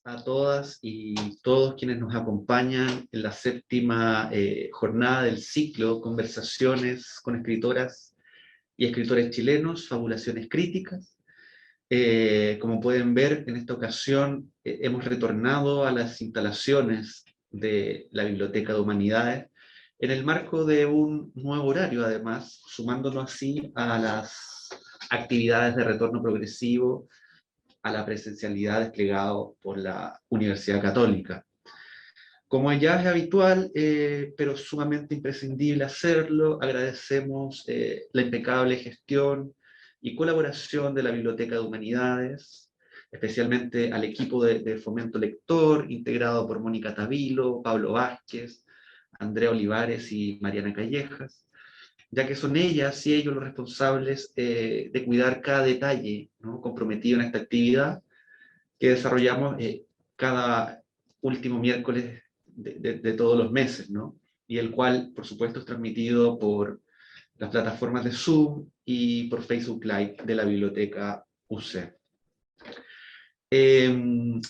a todas y todos quienes nos acompañan en la séptima jornada del ciclo Conversaciones con escritoras y escritores chilenos, Fabulaciones Críticas. Como pueden ver, en esta ocasión hemos retornado a las instalaciones de la Biblioteca de Humanidades en el marco de un nuevo horario, además, sumándonos así a las actividades de retorno progresivo a la presencialidad desplegado por la Universidad Católica. Como ya es habitual, pero sumamente imprescindible hacerlo, agradecemos la impecable gestión y colaboración de la Biblioteca de Humanidades, especialmente al equipo de Fomento Lector, integrado por Mónica Tavilo, Pablo Vázquez, Andrea Olivares y Mariana Callejas, ya que son ellas y ellos los responsables de cuidar cada detalle, ¿no?, comprometido en esta actividad que desarrollamos cada último miércoles de todos los meses, ¿no? Y el cual, por supuesto, es transmitido por las plataformas de Zoom y por Facebook Live de la Biblioteca UC.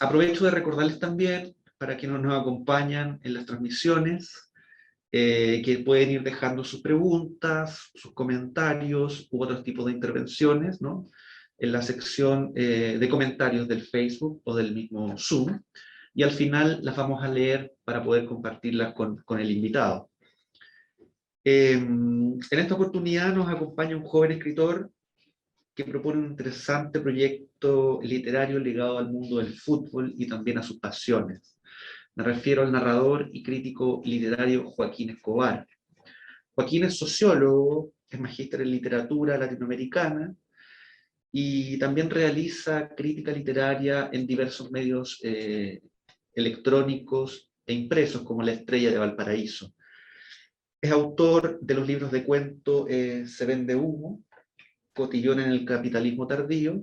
Aprovecho de recordarles también, para quienes nos acompañan en las transmisiones, que pueden ir dejando sus preguntas, sus comentarios u otros tipos de intervenciones, ¿no?, en la sección de comentarios del Facebook o del mismo Zoom, y al final las vamos a leer para poder compartirlas con el invitado. En esta oportunidad nos acompaña un joven escritor que propone un interesante proyecto literario ligado al mundo del fútbol y también a sus pasiones. Me refiero al narrador y crítico literario Joaquín Escobar. Joaquín es sociólogo, es magíster en literatura latinoamericana y también realiza crítica literaria en diversos medios electrónicos e impresos, como La Estrella de Valparaíso. Es autor de los libros de cuento Se vende humo, Cotillón en el capitalismo tardío,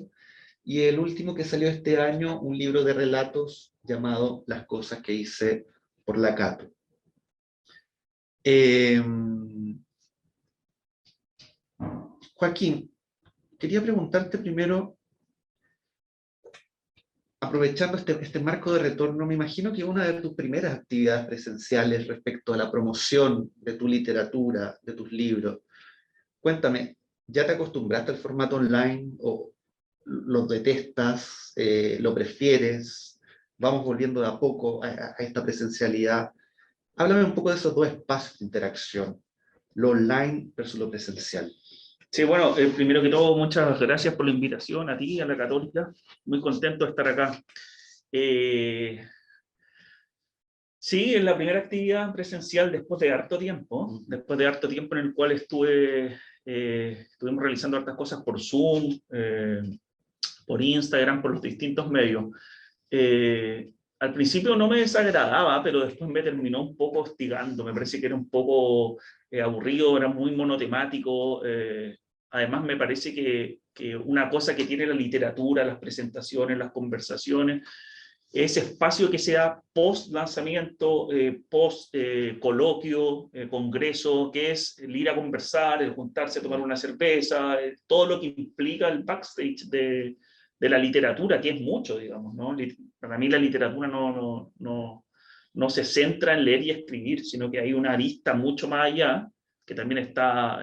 y el último que salió este año, un libro de relatos llamado Las cosas que hice por la Cato. Joaquín, quería preguntarte primero, aprovechando este marco de retorno, me imagino que una de tus primeras actividades presenciales respecto a la promoción de tu literatura, de tus libros, cuéntame, ¿ya te acostumbraste al formato online o lo detestas, lo prefieres? Vamos volviendo de a poco a esta presencialidad. Háblame un poco de esos dos espacios de interacción, lo online versus lo presencial. Sí, bueno, primero que todo, muchas gracias por la invitación a ti, a la Católica. Muy contento de estar acá. Sí, es la primera actividad presencial después de harto tiempo en el cual estuvimos realizando hartas cosas por Zoom, por Instagram, por los distintos medios. Al principio no me desagradaba, pero después me terminó un poco hostigando. Me parece que era un poco aburrido, era muy monotemático. Además, me parece que una cosa que tiene la literatura, las presentaciones, las conversaciones, ese espacio que sea post lanzamiento, post coloquio, congreso, que es el ir a conversar, el juntarse a tomar una cerveza, todo lo que implica el backstage de la literatura, que es mucho, digamos, ¿no? Para mí la literatura no se centra en leer y escribir, sino que hay una arista mucho más allá, que también está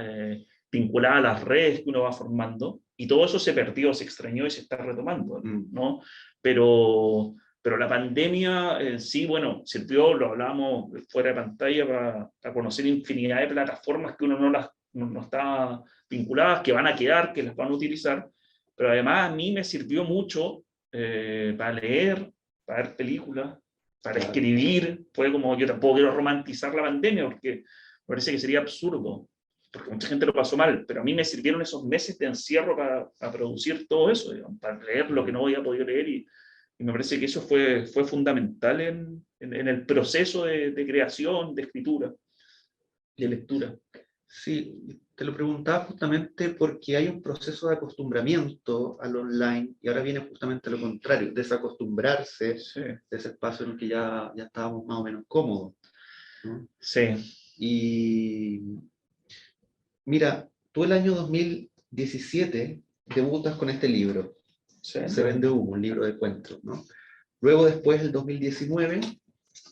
vinculada a las redes que uno va formando, y todo eso se perdió, se extrañó y se está retomando, ¿no? Pero la pandemia en sí, bueno, sirvió, lo hablábamos fuera de pantalla, para conocer infinidad de plataformas que uno no está vinculadas, que van a quedar, que las van a utilizar, pero además a mí me sirvió mucho para leer, para ver películas, para escribir. Fue como, yo tampoco quiero romantizar la pandemia, porque me parece que sería absurdo, porque mucha gente lo pasó mal, pero a mí me sirvieron esos meses de encierro para producir todo eso, digamos, para leer lo que no había podido leer, y me parece que eso fue fundamental en el proceso de creación, de escritura, de lectura. Sí, te lo preguntaba justamente porque hay un proceso de acostumbramiento al online y ahora viene justamente lo contrario, desacostumbrarse de ese espacio en el que ya estábamos más o menos cómodos, ¿no? Sí. Y mira, tú el año 2017 debutas con este libro, Sí. Se vende humo, un libro de cuentos, ¿no? Luego, después, el 2019,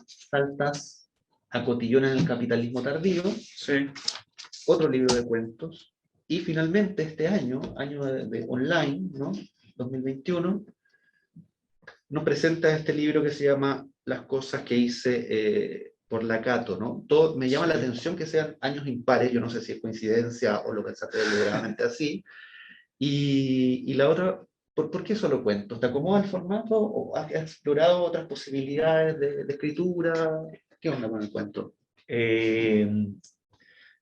saltas a Cotillón en el capitalismo tardío, Sí. otro libro de cuentos, y finalmente este año de online, ¿no? 2021, nos presenta este libro que se llama Las cosas que hice por la Cato, ¿no? Todo, me llama la atención que sean años impares, yo no sé si es coincidencia o lo pensaste deliberadamente así, y la otra, ¿por qué solo cuentos? ¿Te acomoda el formato o has explorado otras posibilidades de escritura? ¿Qué onda con el cuento?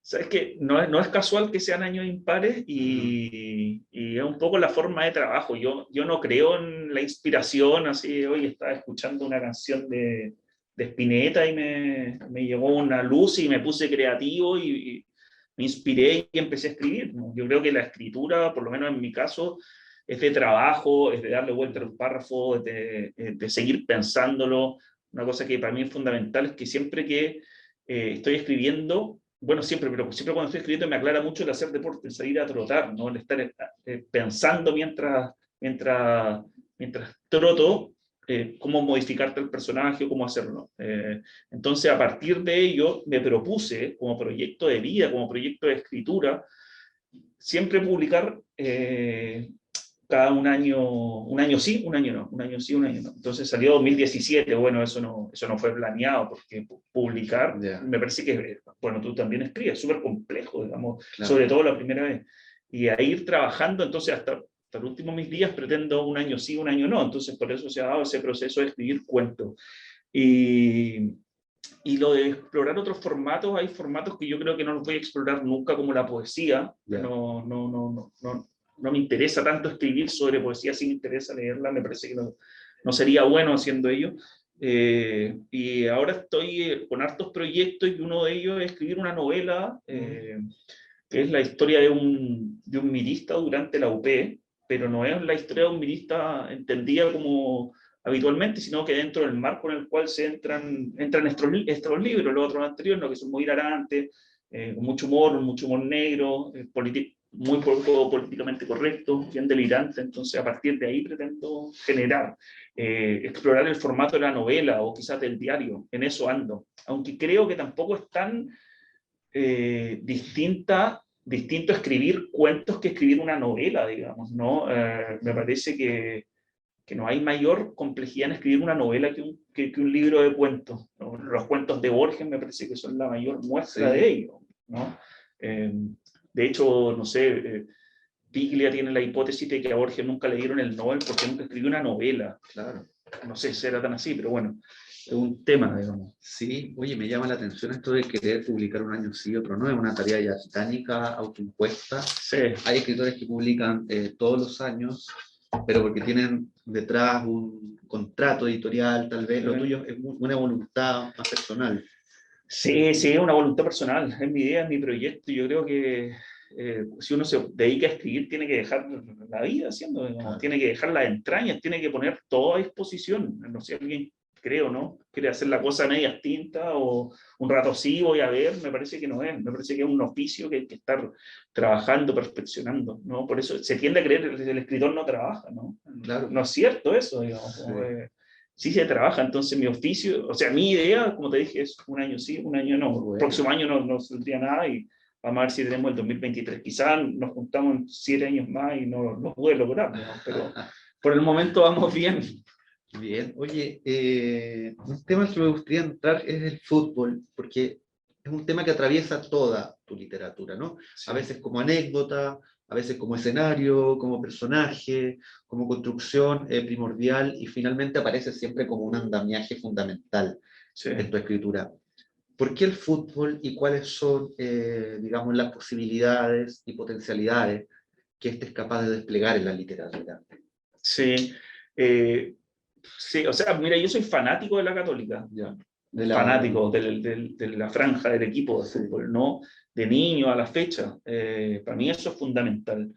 Sabes que no es casual que sean años impares y es un poco la forma de trabajo. Yo no creo en la inspiración, así, hoy estaba escuchando una canción de Spinetta y me llegó una luz y me puse creativo y me inspiré y empecé a escribir, ¿no? Yo creo que la escritura, por lo menos en mi caso, es de trabajo, es de darle vuelta a un párrafo, es de seguir pensándolo. Una cosa que para mí es fundamental es que siempre que estoy escribiendo, bueno, pero siempre cuando estoy escribiendo me aclara mucho el hacer deporte, el salir a trotar, ¿no? El estar pensando mientras troto, cómo modificarte el personaje, cómo hacerlo. Entonces, a partir de ello, me propuse, como proyecto de vida, como proyecto de escritura, siempre publicar cada un año sí, un año no, un año sí, un año no. Entonces salió 2017, bueno, eso no fue planeado, porque publicar, me parece que, bueno, tú también escribes, es súper complejo, digamos, claro, sobre todo la primera vez. Y a ir trabajando, entonces hasta el último de mis días pretendo un año sí, un año no, entonces por eso se ha dado ese proceso de escribir cuentos. Y lo de explorar otros formatos, hay formatos que yo creo que no los voy a explorar nunca, como la poesía. Yeah. No me interesa tanto escribir sobre poesía, sí me interesa leerla, me parece que no sería bueno haciendo ello. Y ahora estoy con hartos proyectos y uno de ellos es escribir una novela que es la historia de un milista durante la UP, pero no es la historia de un milista entendida como habitualmente, sino que dentro del marco en el cual se entran estos libros, los otros anteriores, ¿no? Que son muy hilarantes, con mucho humor negro, muy poco políticamente correcto, bien delirante. Entonces, a partir de ahí pretendo explorar el formato de la novela o quizás del diario. En eso ando. Aunque creo que tampoco es tan distinto escribir cuentos que escribir una novela, digamos, ¿no? Me parece que no hay mayor complejidad en escribir una novela que un libro de cuentos, ¿no? Los cuentos de Borges me parece que son la mayor muestra de ello, ¿no? De hecho, no sé, Piglia tiene la hipótesis de que a Borges nunca le dieron el Nobel porque nunca escribió una novela. Claro. No sé si era tan así, pero bueno, es un tema, digamos. Sí, oye, me llama la atención esto de querer publicar un año sí, otro no, es una tarea ya titánica, autoimpuesta. Sí. Hay escritores que publican todos los años, pero porque tienen detrás un contrato editorial, tal vez. Lo tuyo es una voluntad más personal. Sí, es una voluntad personal, es mi idea, es mi proyecto. Yo creo que si uno se dedica a escribir, tiene que dejar la vida haciendo, claro, tiene que dejar las entrañas, tiene que poner todo a disposición. No sé, alguien creo, ¿no? Quiere hacer la cosa media tinta o un rato sí voy a ver, me parece que no es, me parece que es un oficio que hay que estar trabajando, perfeccionando, ¿no? Por eso se tiende a creer que el escritor no trabaja, ¿no? Claro. No es cierto eso, digamos. Sí. Sí se trabaja, entonces mi oficio, o sea, mi idea, como te dije, es un año sí, un año no. Bueno. Próximo año no saldría nada y vamos a ver si tenemos el 2023. Quizás nos juntamos en 7 años más y no pude lograr, ¿no? Pero por el momento vamos bien. Bien, oye, un tema que me gustaría entrar es el fútbol, porque es un tema que atraviesa toda tu literatura, ¿no? Sí. A veces como anécdota, a veces como escenario, como personaje, como construcción primordial, y finalmente aparece siempre como un andamiaje fundamental en tu escritura. ¿Por qué el fútbol y cuáles son, digamos, las posibilidades y potencialidades que este es capaz de desplegar en la literatura? Sí, sí, o sea, mira, yo soy fanático de la Católica, ya. Fanático de la franja del equipo de fútbol, ¿no? De niño a la fecha. Para mí eso es fundamental.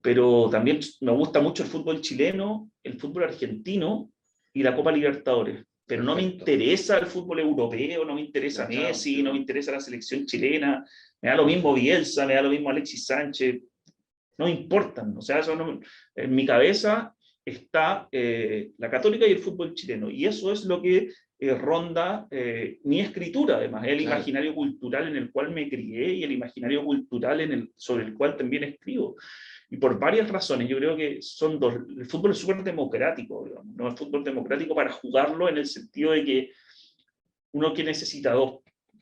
Pero también me gusta mucho el fútbol chileno, el fútbol argentino y la Copa Libertadores. Pero no me interesa el fútbol europeo, no me interesa Messi, no me interesa la selección chilena, me da lo mismo Bielsa, me da lo mismo Alexis Sánchez, no me importan. O sea, eso no, en mi cabeza está la Católica y el fútbol chileno. Y eso es lo que ronda mi escritura, además, el Claro. imaginario cultural en el cual me crié y el imaginario cultural sobre el cual también escribo. Y por varias razones, yo creo que son dos. El fútbol es súper democrático, digamos, ¿no? El fútbol democrático para jugarlo en el sentido de que uno que necesita dos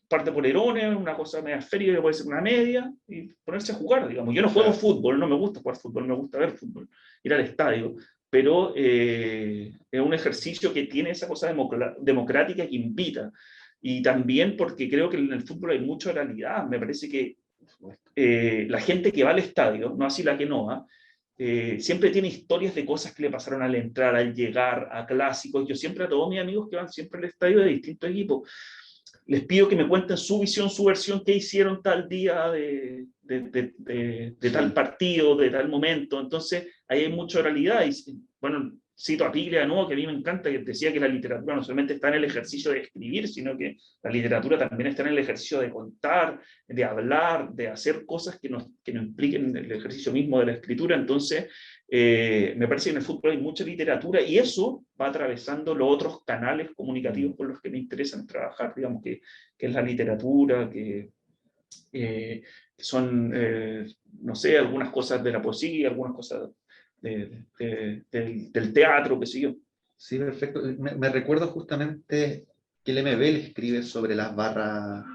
parte polerones, una cosa media esférica que puede ser una media, y ponerse a jugar, digamos. Yo no juego fútbol, no me gusta jugar fútbol, me gusta ver fútbol, ir al estadio, pero es un ejercicio que tiene esa cosa democrática que invita. Y también porque creo que en el fútbol hay mucha oralidad. Me parece que la gente que va al estadio, no así la que no va, siempre tiene historias de cosas que le pasaron al entrar, al llegar, a clásicos. Yo siempre a todos mis amigos que van siempre al estadio de distintos equipos, les pido que me cuenten su visión, su versión, qué hicieron tal día de tal partido, de tal momento. Entonces, ahí hay mucha oralidad. Y, bueno, cito a Piglia de nuevo, que a mí me encanta, que decía que la literatura no solamente está en el ejercicio de escribir, sino que la literatura también está en el ejercicio de contar, de hablar, de hacer cosas que no impliquen el ejercicio mismo de la escritura. Entonces, me parece que en el fútbol hay mucha literatura y eso va atravesando los otros canales comunicativos con los que me interesan trabajar, digamos, que es la literatura, que son, no sé, algunas cosas de la poesía, algunas cosas del teatro, qué sé yo. Sí, perfecto. Me recuerdo justamente que el MB le escribe sobre las barras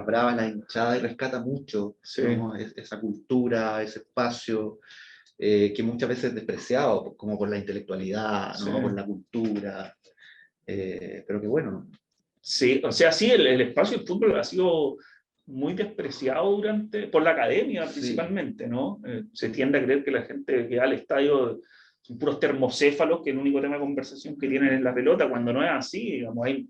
bravas, la hinchada, y rescata mucho, Sí. ¿no? Esa cultura, ese espacio, que muchas veces es despreciado, como por la intelectualidad, ¿no? Sí. Por la cultura, pero que bueno. Sí, o sea, sí, el espacio del fútbol ha sido muy despreciado por la academia principalmente, ¿no? Se tiende a creer que la gente que va al estadio son puros termocéfalos, que el único tema de conversación que tienen es la pelota, cuando no es así, digamos, me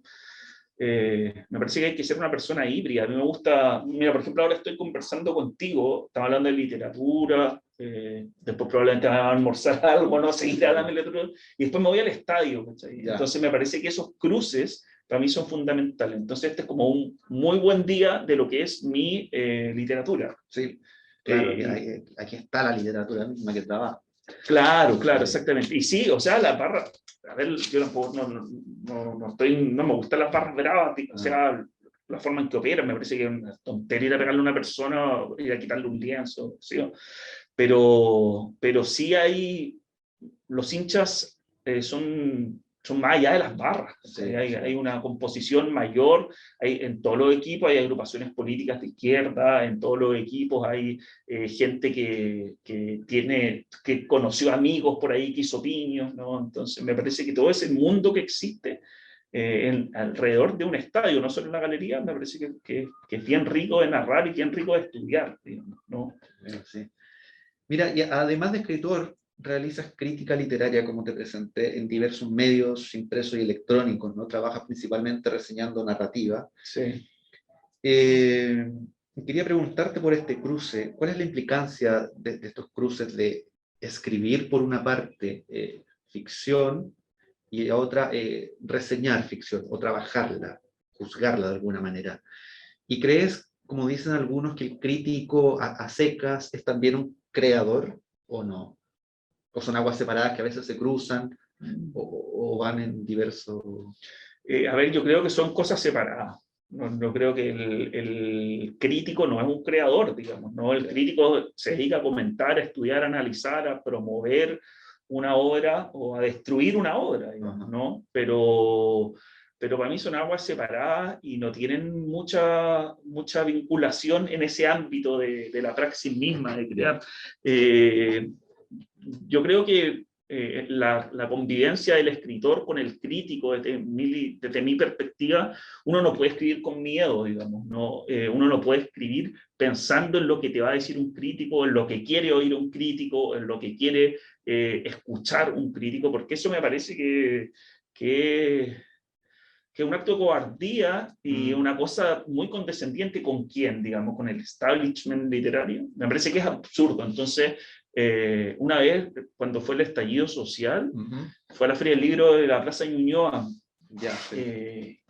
parece que hay que ser una persona híbrida. A mí me gusta, mira, por ejemplo, ahora estoy conversando contigo, estamos hablando de literatura, después probablemente me van a almorzar algo, no seguir hablando de literatura, y después me voy al estadio, ¿cachai? Entonces me parece que esos cruces para mí son fundamentales. Entonces este es como un muy buen día de lo que es mi literatura. Sí, claro, aquí está la literatura misma que trabaja. Claro, claro, exactamente. Y sí, o sea, las barras, a ver, yo no me gustan las barras bravas, o sea, la forma en que operan, me parece que es una tontería ir a pegarle a una persona, ir a quitarle un lienzo, ¿sí? Pero sí hay, los hinchas son más allá de las barras, Sí, hay una composición mayor, en todos los equipos hay agrupaciones políticas de izquierda, en todos los equipos hay gente que conoció amigos por ahí, que hizo piños, ¿no? Entonces me parece que todo ese mundo que existe alrededor de un estadio, no solo en la galería, me parece que es bien rico de narrar y bien rico de estudiar, digamos, ¿no? Sí. Mira, y además de escritor, realizas crítica literaria, como te presenté, en diversos medios impresos y electrónicos, ¿no? Trabajas principalmente reseñando narrativa. Sí. Quería preguntarte por este cruce. ¿Cuál es la implicancia de estos cruces de escribir, por una parte, ficción, y a otra, reseñar ficción o trabajarla, juzgarla de alguna manera? ¿Y crees, como dicen algunos, que el crítico a secas es también un creador o no? ¿O son aguas separadas que a veces se cruzan o van en diversos...? A ver, yo creo que son cosas separadas. No creo que el crítico no es un creador, digamos, ¿no? El crítico se dedica a comentar, a estudiar, a analizar, a promover una obra o a destruir una obra, digamos, ¿no? Pero para mí son aguas separadas y no tienen mucha vinculación en ese ámbito de la praxis misma de crear. Yo creo que la convivencia del escritor con el crítico, desde mi perspectiva, uno no puede escribir con miedo, digamos, ¿no? Uno no puede escribir pensando en lo que te va a decir un crítico, en lo que quiere oír un crítico, en lo que quiere escuchar un crítico, porque eso me parece que es un acto de cobardía y una cosa muy condescendiente con quién, digamos, con el establishment literario. Me parece que es absurdo. Entonces, una vez, cuando fue el estallido social, fue a la Feria del Libro de la Plaza Ñuñoa,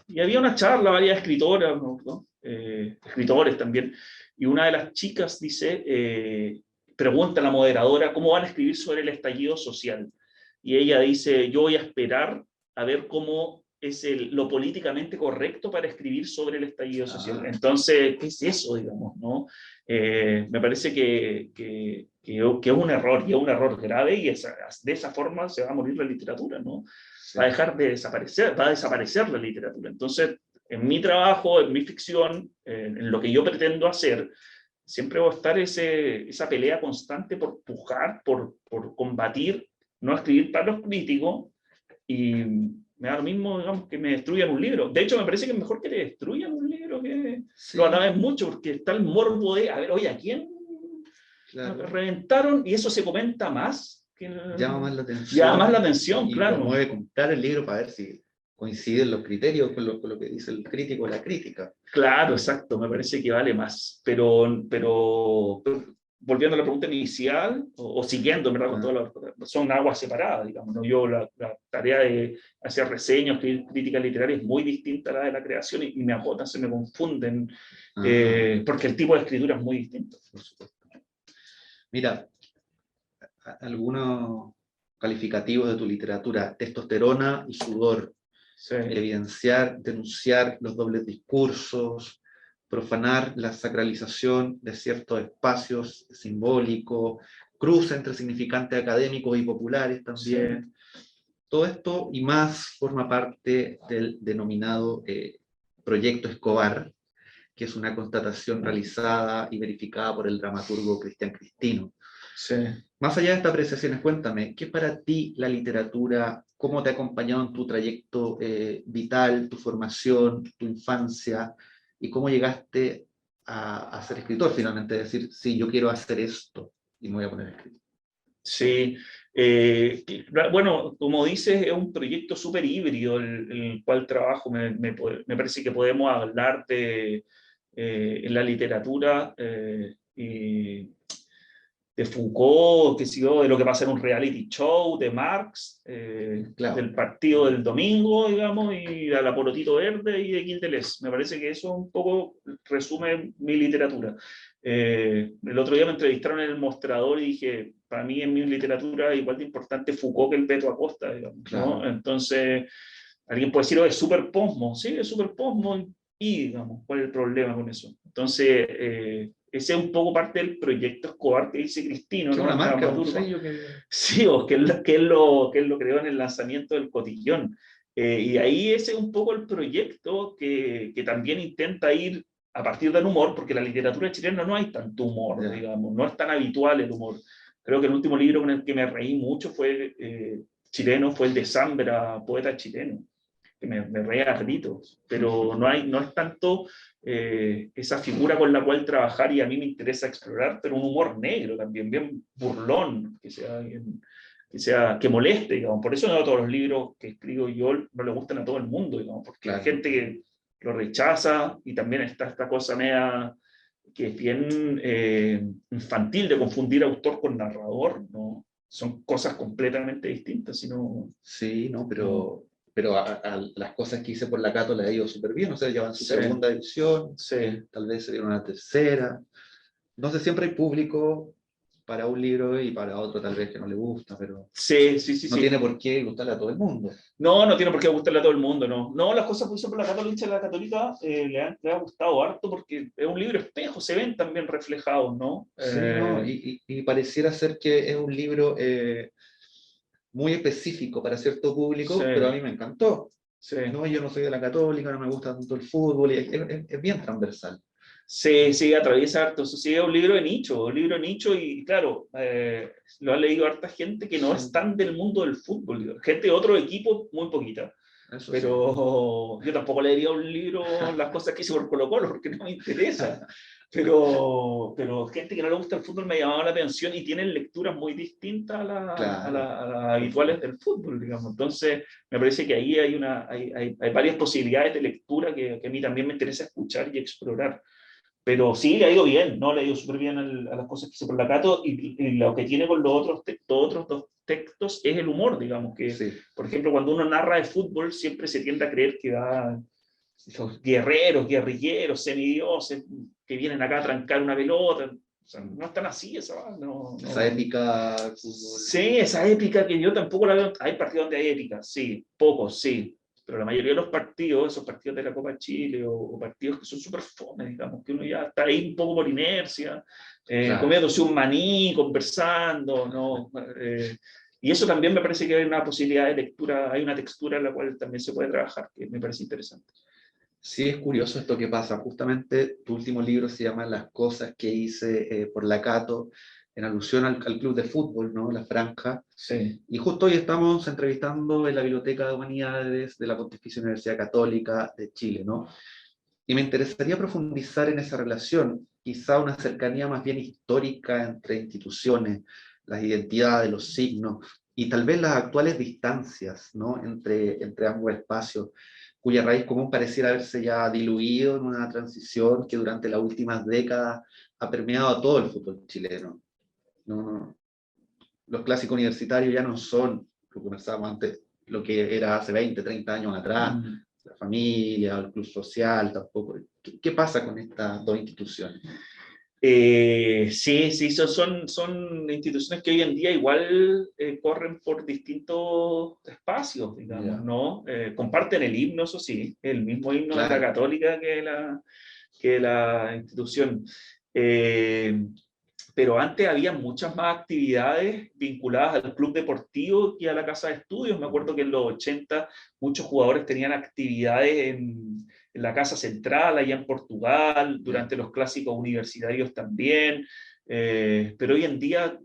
y había una charla, varias escritoras, ¿no? Escritores también, y una de las chicas dice, pregunta a la moderadora, ¿cómo van a escribir sobre el estallido social? y ella dice, yo voy a esperar a ver cómo es lo políticamente correcto para escribir sobre el estallido social. Entonces, ¿qué es eso, digamos, no? Me parece que es un error, y es un error grave, y de esa forma se va a morir la literatura, ¿no? Sí. Va a dejar de desaparecer, va a desaparecer la literatura. Entonces, en mi trabajo, en mi ficción, en lo que yo pretendo hacer, siempre va a estar esa pelea constante por pujar, por combatir, no escribir para los críticos, y me da lo mismo, digamos, que me destruyan un libro. De hecho, me parece que es mejor que te destruyan un libro que lo alaben mucho, porque está el morbo de, a ver, oye, ¿a quién reventaron? Y eso se comenta más. Llama más la atención. Llama más la atención, y claro. promueve comprar el libro para ver si coinciden los criterios con lo que dice el crítico o la crítica. Claro, exacto, me parece que vale más. Pero volviendo a la pregunta inicial, o siguiendo, ¿verdad? Con todas son aguas separadas, digamos, ¿no? Yo la tarea de hacer reseñas, escribir crítica literaria es muy distinta a la de la creación, y me agotan, se me confunden, porque el tipo de escritura es muy distinto. Por supuesto. Mira, algunos calificativos de tu literatura: testosterona y sudor, evidenciar, denunciar los dobles discursos, profanar la sacralización de ciertos espacios simbólicos, cruza entre significantes académicos y populares también. Todo esto y más forma parte del denominado Proyecto Escobar, que es una constatación realizada y verificada por el dramaturgo Cristian Cristino. Más allá de estas apreciaciones, cuéntame, ¿qué es para ti la literatura? ¿Cómo te ha acompañado en tu trayecto vital, tu formación, tu infancia? ¿Y cómo llegaste a ser escritor finalmente? Es decir, sí, yo quiero hacer esto y me voy a poner a escribir. Sí, bueno, como dices, es un proyecto súper híbrido el cual trabajo. Me parece que podemos hablar de en la literatura y de Foucault, de lo que va a ser un reality show, de Marx, del partido del domingo, digamos, y de la Porotito Verde y de Gil Deleuze. Me parece que eso un poco resume mi literatura. El otro día me entrevistaron en El Mostrador y dije, para mí en mi literatura es igual de importante Foucault que el Beto Acosta, digamos, ¿no? Entonces, alguien puede decir, oh, es súper posmo. Sí, es súper posmo, y digamos, ¿cuál es el problema con eso? Entonces, ese es un poco parte del proyecto Escobar que dice Cristino, ¿no? Una marca, un sello que... Sí, o que él lo creó en el lanzamiento del Cotillón. Y ahí ese es un poco el proyecto que también intenta ir a partir del humor, porque en la literatura chilena no hay tanto humor, digamos, no es tan habitual el humor. Creo que el último libro con el que me reí mucho fue chileno, fue el de Zambra, poeta chileno, que me reía a gritos, pero no es tanto esa figura con la cual trabajar, y a mí me interesa explorar, pero un humor negro también, bien burlón, que moleste, digamos. Por eso no todos los libros que escribo yo no le gustan a todo el mundo, digamos, porque hay gente que lo rechaza, y también está esta cosa media que es bien infantil de confundir autor con narrador, ¿no? Son cosas completamente distintas, sino... Sí, no, pero a las cosas que hice por la Cato le ha ido súper bien, o sea, ya van su segunda edición, tal vez se dieron una tercera. Entonces siempre hay público para un libro y para otro tal vez que no le gusta, pero no tiene por qué gustarle a todo el mundo. No tiene por qué gustarle a todo el mundo, no. No, las cosas que hizo por la Católica le ha gustado harto, porque es un libro espejo, se ven también reflejados, ¿no? Sí, no, y pareciera ser que es un libro muy específico para cierto público, pero a mí me encantó. No, yo no soy de la Católica, no me gusta tanto el fútbol, y es bien transversal. Sí, atraviesa harto. Sí, es un libro de nicho, y claro, lo ha leído harta gente que no es tan del mundo del fútbol, gente de otro equipo, muy poquita. Eso pero yo tampoco leería un libro, las cosas que hice por Colo-Colo, porque no me interesa. Pero gente que no le gusta el fútbol me llamaba la atención, y tienen lecturas muy distintas a las habituales del fútbol, digamos. Entonces, me parece que ahí hay varias posibilidades de lectura que a mí también me interesa escuchar y explorar. Pero sí, le ha ido bien, ¿no? Le ha ido súper bien a las cosas que hizo por la Cato, y lo que tiene con los otros dos textos es el humor, digamos, que, por ejemplo, cuando uno narra de fútbol, siempre se tiende a creer que los guerreros, guerrilleros, semidioses, que vienen acá a trancar una pelota. sea, no es tan así esa, no. Esa épica. Sí, esa épica que yo tampoco la veo. Hay partidos donde hay épica, sí, pocos, sí. Pero la mayoría de los partidos, esos partidos de la Copa Chile o partidos que son súper fome, digamos, que uno ya está ahí un poco por inercia, Claro. comiéndose un maní, conversando, ¿no? Y eso también me parece que hay una posibilidad de lectura, hay una textura en la cual también se puede trabajar, que me parece interesante. Sí, es curioso esto que pasa. Justamente tu último libro se llama Las cosas que hice por la Cato, en alusión al club de fútbol, ¿no? La Franja. Sí. Y justo hoy estamos entrevistando en la Biblioteca de Humanidades de la Pontificia Universidad Católica de Chile, ¿no? Y me interesaría profundizar en esa relación, quizá una cercanía más bien histórica entre instituciones, las identidades, los signos, y tal vez las actuales distancias, ¿no? entre ambos espacios, cuya raíz común pareciera haberse ya diluido en una transición que durante las últimas décadas ha permeado a todo el fútbol chileno. No, los clásicos universitarios ya no son, lo que conversábamos antes, lo que era hace 20, 30 años atrás, la familia, el club social, tampoco. ¿Qué pasa con estas dos instituciones? Sí, son instituciones que hoy en día igual corren por distintos espacios, digamos, Ya. ¿no? Comparten el himno, eso sí, el mismo himno de la Claro. Católica que la institución. Pero antes había muchas más actividades vinculadas al club deportivo y a la casa de estudios. Me acuerdo que en los 80 muchos jugadores tenían actividades en la casa central, allá en Portugal, durante los clásicos universitarios también. Pero hoy en día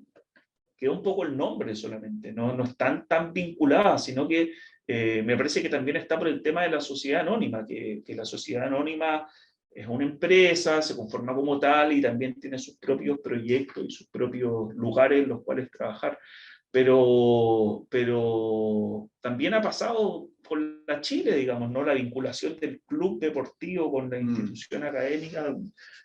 quedó un poco el nombre solamente, no están tan vinculadas, sino que me parece que también está por el tema de la sociedad anónima, que la sociedad anónima es una empresa, se conforma como tal y también tiene sus propios proyectos y sus propios lugares en los cuales trabajar. Pero también ha pasado con la Chile, digamos, ¿no? La vinculación del club deportivo con la institución académica.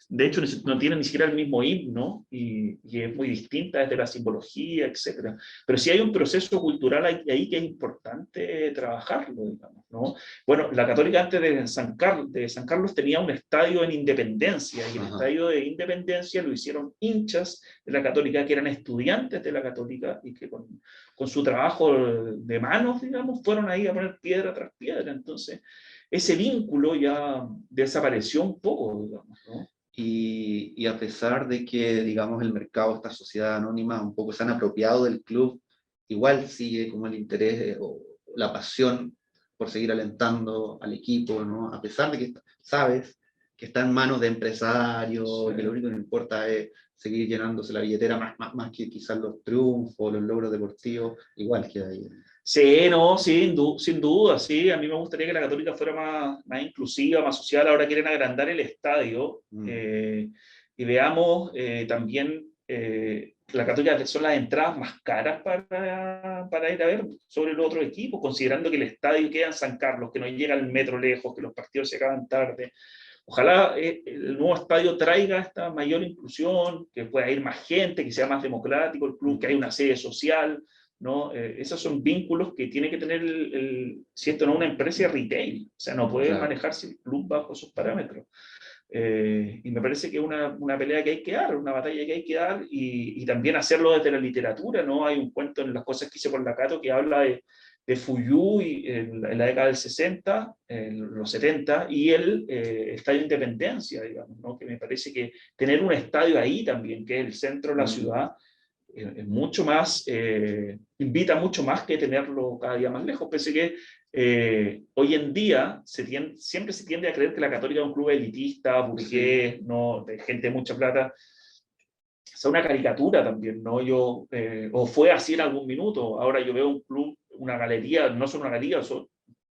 De hecho, no tiene ni siquiera el mismo himno y es muy distinta desde la simbología, etc. Pero sí hay un proceso cultural ahí que es importante trabajarlo, digamos, ¿no? Bueno, la Católica antes de San Carlos tenía un estadio en Independencia y el estadio de Independencia lo hicieron hinchas de la Católica que eran estudiantes de la Católica y que con su trabajo de manos, digamos, fueron ahí a poner piedra tras piedra. Entonces, ese vínculo ya desapareció un poco, digamos, ¿no? Y a pesar de que, digamos, el mercado, esta sociedad anónima, un poco se han apropiado del club, igual sigue como el interés o la pasión por seguir alentando al equipo, ¿no? A pesar de que sabes que está en manos de empresarios, que lo único que le importa es seguir llenándose la billetera más que quizás los triunfos, los logros deportivos, igual que ahí. Sí, no, sin duda, sí. A mí me gustaría que la Católica fuera más inclusiva, más social. Ahora quieren agrandar el estadio y veamos también la Católica son las entradas más caras para ir a ver sobre los otros equipos, considerando que el estadio queda en San Carlos, que no llega al metro lejos, que los partidos se acaban tarde. Ojalá el nuevo estadio traiga esta mayor inclusión, que pueda ir más gente, que sea más democrático el club, que haya una sede social, ¿no? Esos son vínculos que tiene que tener si esto no es una empresa de retail, o sea, no puede manejarse el club bajo esos parámetros. Y me parece que es una pelea que hay que dar, una batalla que hay que dar y también hacerlo desde la literatura, ¿no? Hay un cuento en Las cosas que hice por la Cato que habla de Fuyú en la década del 60, en los 70, y el Estadio Independencia, digamos, ¿no? Que me parece que tener un estadio ahí también, que es el centro de la ciudad, es mucho más, invita mucho más que tenerlo cada día más lejos. Pensé que hoy en día siempre se tiende a creer que la Católica es un club elitista, burgués, ¿no? De gente de mucha plata. Es una caricatura también, ¿no? O fue así en algún minuto. Ahora yo veo un club, una galería, no solo una galería, son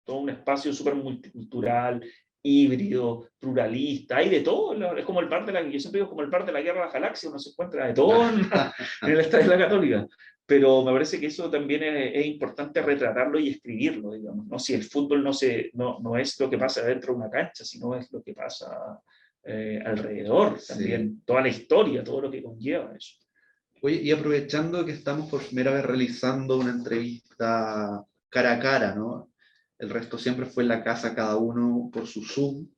todo un espacio súper multicultural, híbrido, pluralista, hay de todo. Es como el par de yo siempre digo como el par de la Guerra de las Galaxias, uno se encuentra de todo en el Estadio de la Católica. Pero me parece que eso también es importante retratarlo y escribirlo, digamos, ¿no? Si el fútbol no es lo que pasa dentro de una cancha, sino es lo que pasa alrededor también, toda la historia, todo lo que conlleva eso. Oye, y aprovechando que estamos por primera vez realizando una entrevista cara a cara, ¿no? El resto siempre fue en la casa, cada uno por su Zoom.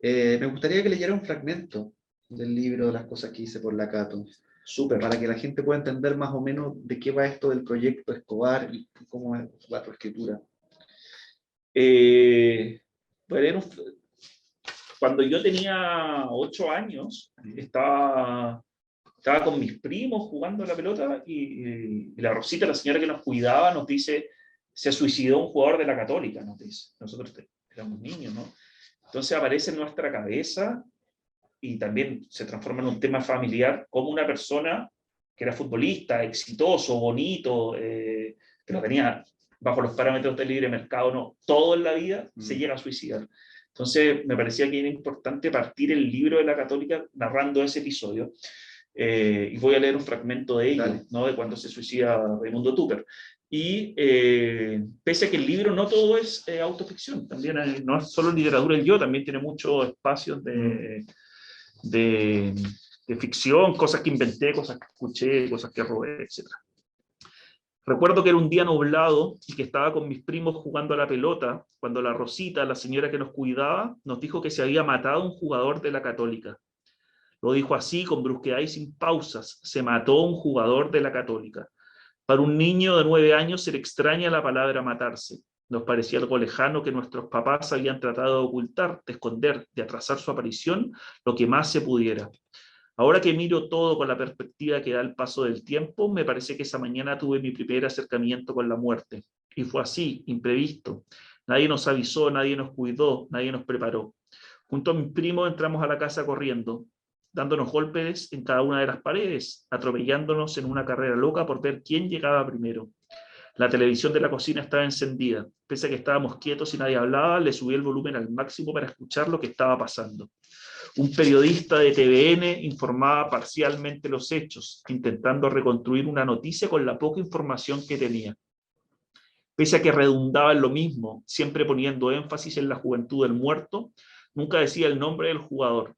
Me gustaría que leyera un fragmento del libro, de las cosas que hice por la Cato. Súper. Para que la gente pueda entender más o menos de qué va esto del proyecto Escobar y cómo va tu escritura. Cuando yo tenía 8 años, estaba con mis primos jugando a la pelota y la Rosita, la señora que nos cuidaba, nos dice, se suicidó un jugador de la Católica, nos dice. Nosotros éramos niños, ¿no? Entonces aparece en nuestra cabeza y también se transforma en un tema familiar, como una persona que era futbolista, exitoso, bonito, que lo tenía bajo los parámetros del libre mercado, no, todo en la vida se llega a suicidar. Entonces me parecía que era importante partir el libro de la Católica narrando ese episodio. Y voy a leer un fragmento de ello, ¿no? De cuando se suicida Raimundo Tupper. Y pese a que el libro no todo es autoficción, también no es solo literatura del yo, también tiene muchos espacios de ficción, cosas que inventé, cosas que escuché, cosas que robé, etc. Recuerdo que era un día nublado y que estaba con mis primos jugando a la pelota, cuando la Rosita, la señora que nos cuidaba, nos dijo que se había matado un jugador de la Católica. Lo dijo así, con brusquedad y sin pausas. Se mató un jugador de la Católica. Para un niño de 9 años se le extraña la palabra matarse. Nos parecía algo lejano que nuestros papás habían tratado de ocultar, de esconder, de atrasar su aparición lo que más se pudiera. Ahora que miro todo con la perspectiva que da el paso del tiempo, me parece que esa mañana tuve mi primer acercamiento con la muerte. Y fue así, imprevisto. Nadie nos avisó, nadie nos cuidó, nadie nos preparó. Junto a mis primos entramos a la casa corriendo, dándonos golpes en cada una de las paredes, atropellándonos en una carrera loca por ver quién llegaba primero. La televisión de la cocina estaba encendida. Pese a que estábamos quietos y nadie hablaba, le subí el volumen al máximo para escuchar lo que estaba pasando. Un periodista de TVN informaba parcialmente los hechos, intentando reconstruir una noticia con la poca información que tenía. Pese a que redundaba en lo mismo, siempre poniendo énfasis en la juventud del muerto, nunca decía el nombre del jugador.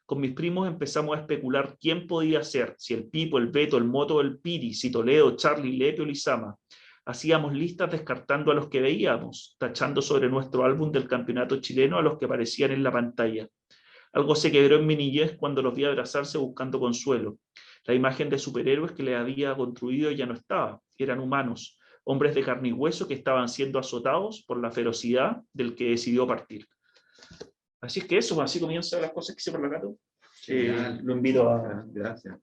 Con mis primos empezamos a especular quién podía ser, si el Pipo, el Beto, el Moto o el Piri, si Toledo, Charlie, Lepe o Lizama. Hacíamos listas descartando a los que veíamos, tachando sobre nuestro álbum del campeonato chileno a los que aparecían en la pantalla. Algo se quebró en mi niñez cuando los vi abrazarse buscando consuelo. La imagen de superhéroes que les había construido ya no estaba, eran humanos, hombres de carne y hueso que estaban siendo azotados por la ferocidad del que decidió partir. Así es que eso, así comienzan las cosas que hice por la Cato. Lo invito a... Gracias.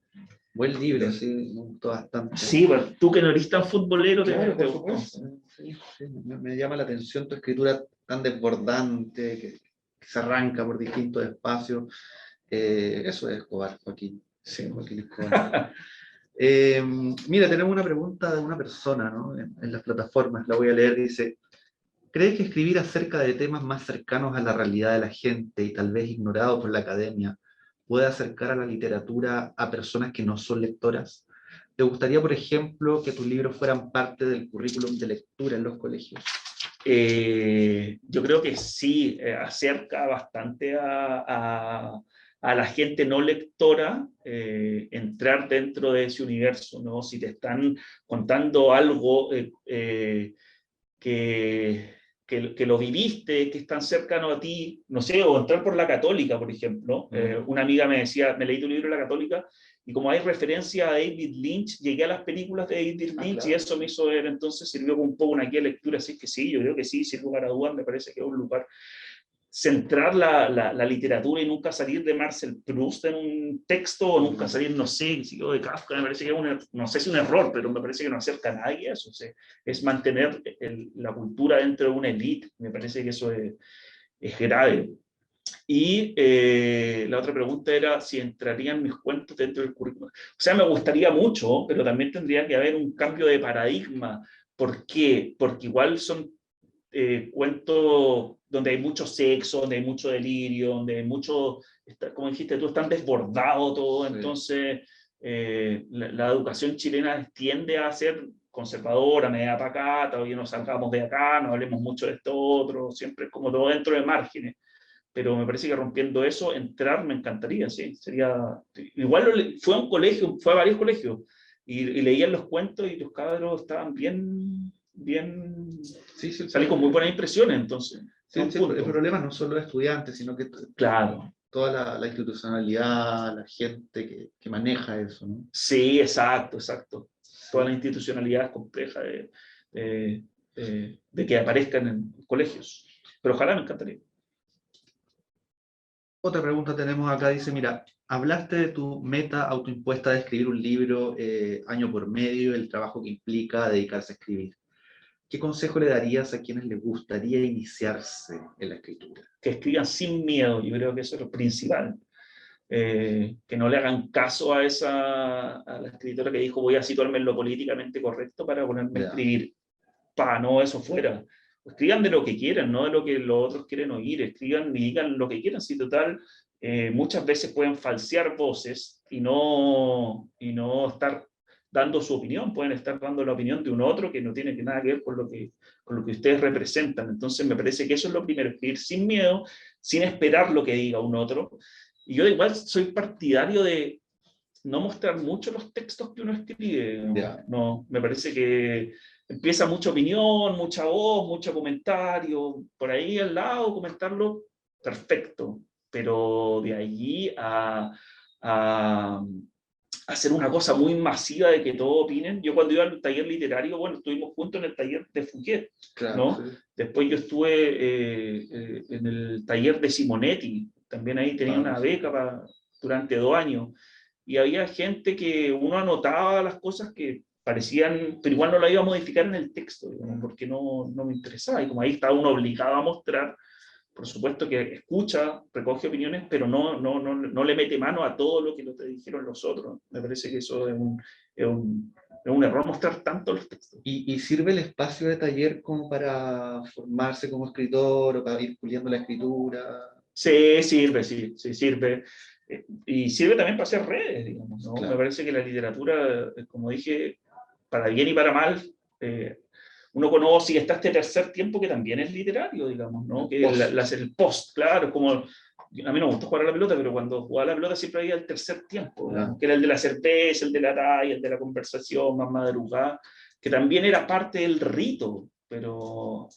Buen libro, sí, me gustó bastante. Sí, bueno, tú que no eres tan futbolero, claro, te gustó. Sí, me llama la atención tu escritura tan desbordante, que se arranca por distintos espacios. Eso es Escobar, Joaquín. Sí, Joaquín Escobar. Mira, tenemos una pregunta de una persona, ¿no? En las plataformas, la voy a leer, dice: ¿crees que escribir acerca de temas más cercanos a la realidad de la gente y tal vez ignorados por la academia puede acercar a la literatura a personas que no son lectoras? ¿Te gustaría, por ejemplo, que tus libros fueran parte del currículum de lectura en los colegios? Yo creo que sí, acerca bastante a la gente no lectora entrar dentro de ese universo, ¿no? Si te están contando algo que lo viviste, que es tan cercano a ti, no sé, o entrar por la Católica, por ejemplo. Una amiga me decía, me leí tu libro La Católica, y como hay referencia a David Lynch, llegué a las películas de David Lynch, claro. Y eso me hizo ver, entonces sirvió como un poco una guía de lectura, así que sí, yo creo que sí, sin lugar a dudas, me parece que es un lugar. Centrar la literatura y nunca salir de Marcel Proust en un texto, o nunca salir, no sé, de Kafka, me parece que es no sé si un error, pero me parece que no acerca a nadie a eso. O sea, es mantener la cultura dentro de una élite, me parece que eso es grave. Y la otra pregunta era si entrarían mis cuentos dentro del currículum. O sea, me gustaría mucho, pero también tendría que haber un cambio de paradigma. ¿Por qué? Porque igual son cuentos donde hay mucho sexo, donde hay mucho delirio, donde hay mucho, como dijiste tú, están desbordado todo, sí. Entonces la educación chilena tiende a ser conservadora, media pacata, todavía nos salgamos de acá, no hablemos mucho de esto otro, siempre es como todo dentro de márgenes. Pero me parece que rompiendo eso, entrar me encantaría, sí, sería... Igual fue a un colegio, fue a varios colegios, y leían los cuentos y los cabros estaban bien sí, salí con muy buenas impresiones, entonces. Sí, el problema no solo de estudiantes, sino que claro. toda la institucionalidad, la gente que maneja eso, ¿no? Sí, exacto, exacto. Toda la Sí. institucionalidad es compleja de que aparezcan en colegios. Pero ojalá, me encantaría. Otra pregunta tenemos acá, dice, mira, hablaste de tu meta autoimpuesta de escribir un libro año por medio, el trabajo que implica dedicarse a escribir. ¿Qué consejo le darías a quienes les gustaría iniciarse en la escritura? Que escriban sin miedo, yo creo que eso es lo principal. Que no le hagan caso a la escritora que dijo voy a situarme en lo políticamente correcto para ponerme a Ya. escribir. No, eso fuera. Escriban de lo que quieran, no de lo que los otros quieren oír. Escriban y digan lo que quieran. Si total, muchas veces pueden falsear voces y no estar dando su opinión, pueden estar dando la opinión de un otro que no tiene nada que ver con lo que ustedes representan. Entonces me parece que eso es lo primero, escribir sin miedo, sin esperar lo que diga un otro. Y yo igual soy partidario de no mostrar mucho los textos que uno escribe. Ya. No, me parece que empieza mucha opinión, mucha voz, mucho comentario, por ahí al lado comentarlo, perfecto, pero de allí a hacer una cosa muy masiva de que todos opinen. Yo cuando iba al taller literario, bueno, estuvimos juntos en el taller de Fouquet, Claro, ¿no? sí. Después yo estuve en el taller de Simonetti, también ahí tenía una Sí. beca durante 2 años, y había gente que uno anotaba las cosas que parecían, pero igual no la iba a modificar en el texto, digamos, porque no me interesaba, y como ahí estaba uno obligado a mostrar, por supuesto que escucha, recoge opiniones, pero no le mete mano a todo lo que te dijeron los otros. Me parece que eso es un error mostrar tanto los textos. ¿Y sirve el espacio de taller como para formarse como escritor o para ir puliendo la escritura? Sí, sirve, sí, sirve. Y sirve también para hacer redes, digamos, ¿no? Claro. Me parece que la literatura, como dije, para bien y para mal, uno conoce y está este tercer tiempo que también es literario, digamos, ¿no? Que el post, claro, como a mí no me gusta jugar a la pelota, pero cuando jugaba a la pelota siempre había el tercer tiempo, digamos, que era el de la cerveza, el de la talla, el de la conversación más madrugada, que también era parte del rito, pero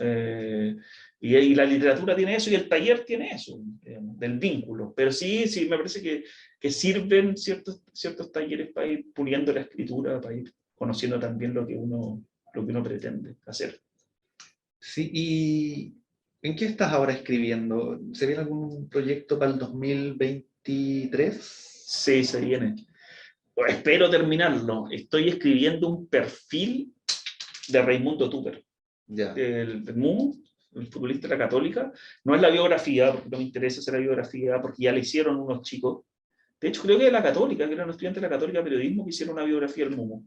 y la literatura tiene eso y el taller tiene eso, digamos, del vínculo, pero sí, me parece que sirven ciertos talleres para ir puliendo la escritura, para ir conociendo también lo que uno pretende hacer. Sí, ¿y en qué estás ahora escribiendo? ¿Se viene algún proyecto para el 2023? Sí, se viene. Espero terminarlo. Estoy escribiendo un perfil de Raimundo Tupper, Ya. del MUMU, el futbolista de la Católica. No es la biografía, porque no me interesa hacer la biografía, porque ya le hicieron unos chicos. De hecho, creo que de la Católica, que eran estudiantes de la Católica de Periodismo, que hicieron una biografía del MUMU.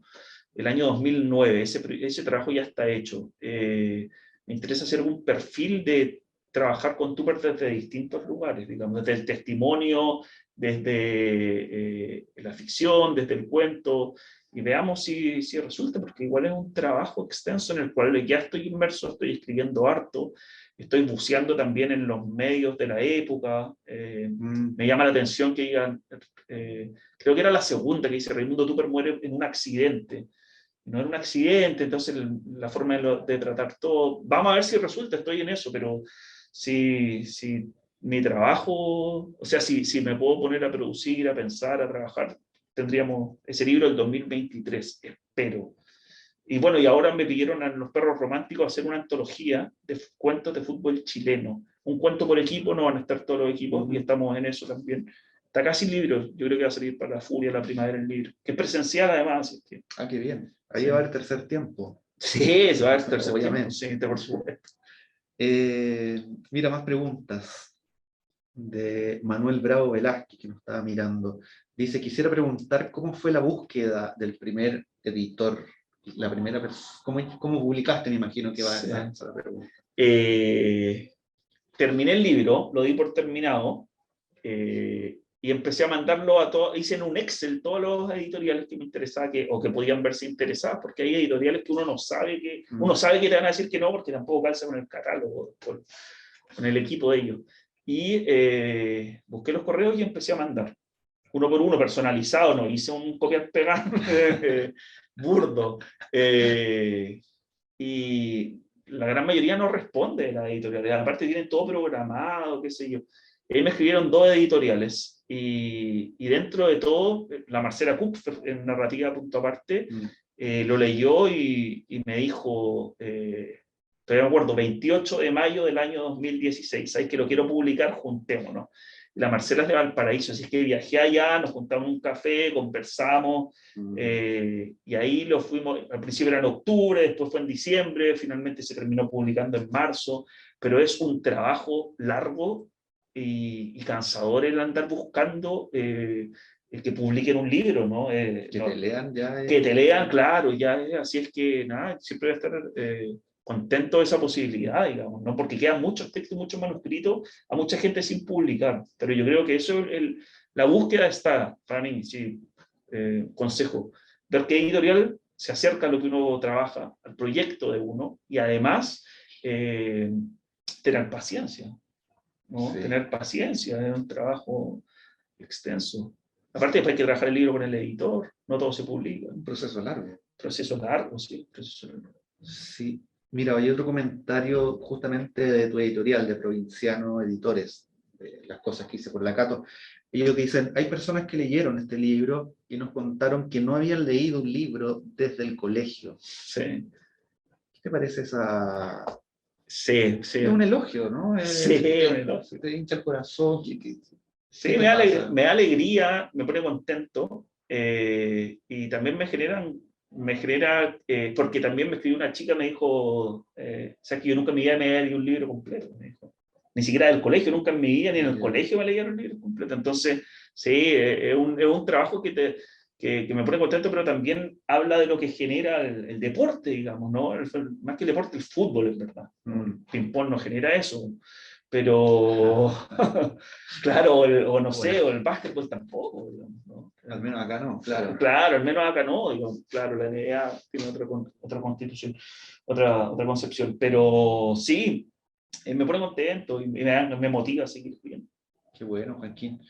El año 2009, ese trabajo ya está hecho. Me interesa hacer un perfil de trabajar con Tupper desde distintos lugares, digamos, desde el testimonio, desde la ficción, desde el cuento, y veamos si resulta, porque igual es un trabajo extenso en el cual ya estoy inmerso, estoy escribiendo harto, estoy buceando también en los medios de la época, me llama la atención que digan, creo que era la segunda que dice, Raimundo Tupper muere en un accidente, no era un accidente, entonces la forma de tratar todo, vamos a ver si resulta, estoy en eso, pero si mi trabajo, o sea, si me puedo poner a producir, a pensar, a trabajar, tendríamos ese libro el 2023, espero. Y bueno, y ahora me pidieron a Los Perros Románticos hacer una antología de cuentos de fútbol chileno. Un cuento por equipo, no van a estar todos los equipos, y estamos en eso también. Está casi el libro, yo creo que va a salir para la Furia, la primavera el libro, que es presencial además. Así que, Ah, qué bien. Ahí sí. va el tercer tiempo. Sí, eso va a estar Obviamente. sí, por supuesto. Mira, más preguntas de Manuel Bravo Velázquez, que nos estaba mirando. Dice, quisiera preguntar cómo fue la búsqueda del primer editor, la primera persona, ¿cómo publicaste? Me imagino que va Sí. a esa la pregunta. Terminé el libro, lo di por terminado, y empecé a mandarlo a todos, hice en un Excel todos los editoriales que me interesaban o que podían verse interesadas, porque hay editoriales que uno sabe que te van a decir que no, porque tampoco calza con el catálogo, con el equipo de ellos. Y busqué los correos y empecé a mandar, uno por uno, personalizado, no hice un copiar-pegar burdo. Y la gran mayoría no responde de las editoriales, aparte tienen todo programado, qué sé yo. Y ahí me escribieron 2 editoriales, y dentro de todo, la Marcela Kupfer, en Narrativa Punto Aparte, lo leyó y me dijo, todavía me acuerdo, 28 de mayo del año 2016, ¿sabes que lo quiero publicar? Juntémonos. La Marcela es de Valparaíso, así que viajé allá, nos juntamos en un café, conversamos, y ahí lo fuimos, al principio era en octubre, después fue en diciembre, finalmente se terminó publicando en marzo, pero es un trabajo largo y cansador el andar buscando el que publiquen un libro, ¿no? Que no, te lean ya. que te lean, claro, ya así es que, nada, siempre voy a estar contento de esa posibilidad, digamos, ¿no? Porque quedan muchos textos, muchos manuscritos a mucha gente sin publicar, pero yo creo que eso, la búsqueda está, para mí, sí, consejo, ver qué editorial se acerca a lo que uno trabaja, al proyecto de uno, y además tener paciencia, ¿no? Sí. Tener paciencia, es un trabajo extenso. Aparte, después hay que trabajar el libro con el editor, no todo se publica. Un proceso largo. Proceso largo, sí. Proceso largo. Sí. Mira, hay otro comentario justamente de tu editorial, de Provinciano Editores, de las cosas que hice por la Cato. Ellos dicen, hay personas que leyeron este libro y nos contaron que no habían leído un libro desde el colegio. Sí. ¿Qué te parece esa...? Sí, sí. Es un elogio, ¿no? Sí, un elogio. Te hincha el corazón. Sí, me da alegría, me pone contento, y también me genera, porque también me escribió una chica, me dijo, o sea, que yo nunca en mi vida me había leído un libro completo, me dijo. Ni siquiera del colegio, nunca en mi vida, ni en el colegio me leyeron un libro completo. Entonces, sí, es un trabajo que me pone contento, pero también habla de lo que genera el deporte, digamos, ¿no? Más que el deporte, el fútbol, es verdad. El ping-pong no genera eso. Pero, claro, o no sé, o el básquetbol tampoco, digamos, ¿no? Al menos acá no, claro. Claro, al menos acá no, digamos, claro, la NBA tiene otra constitución, otra concepción, pero sí, me pone contento y me motiva a seguir bien. Qué bueno, Joaquín.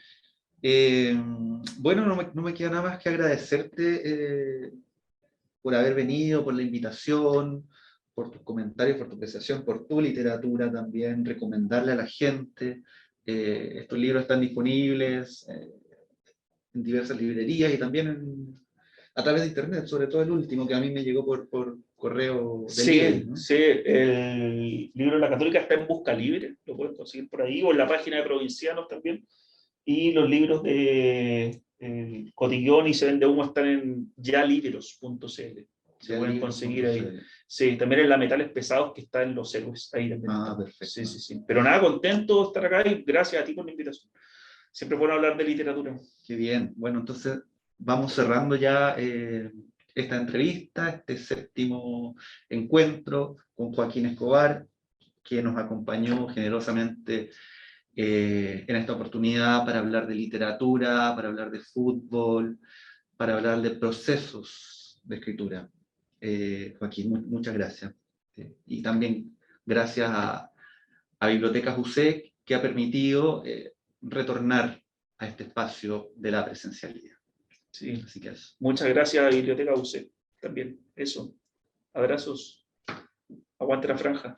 Bueno, no me queda nada más que agradecerte por haber venido, por la invitación, por tus comentarios, por tu apreciación, por tu literatura también, recomendarle a la gente. Estos libros están disponibles en diversas librerías y también a través de internet, sobre todo el último que a mí me llegó por correo de Sí, ¿no? sí, el libro de la Católica está en Busca Libre, lo pueden conseguir por ahí, o en la página de Provincianos también. Y los libros de Cotillón y Se Vende Humo están en yalibros.cl. Se pueden conseguir ahí. Sí, también en la Metales Pesados, que está en Los Héroes. Ahí también. Ah, perfecto. Sí, sí, sí. Pero nada, contento de estar acá y gracias a ti por la invitación. Siempre puedo hablar de literatura. Qué bien. Bueno, entonces vamos cerrando ya esta entrevista, este 7º encuentro con Joaquín Escobar, que nos acompañó generosamente en esta oportunidad para hablar de literatura, para hablar de fútbol, para hablar de procesos de escritura. Joaquín, muchas gracias. Y también gracias a Bibliotecas USEC, que ha permitido retornar a este espacio de la presencialidad. Sí. Así que eso. Muchas gracias a Biblioteca UC también. Eso. Abrazos. Aguante la franja.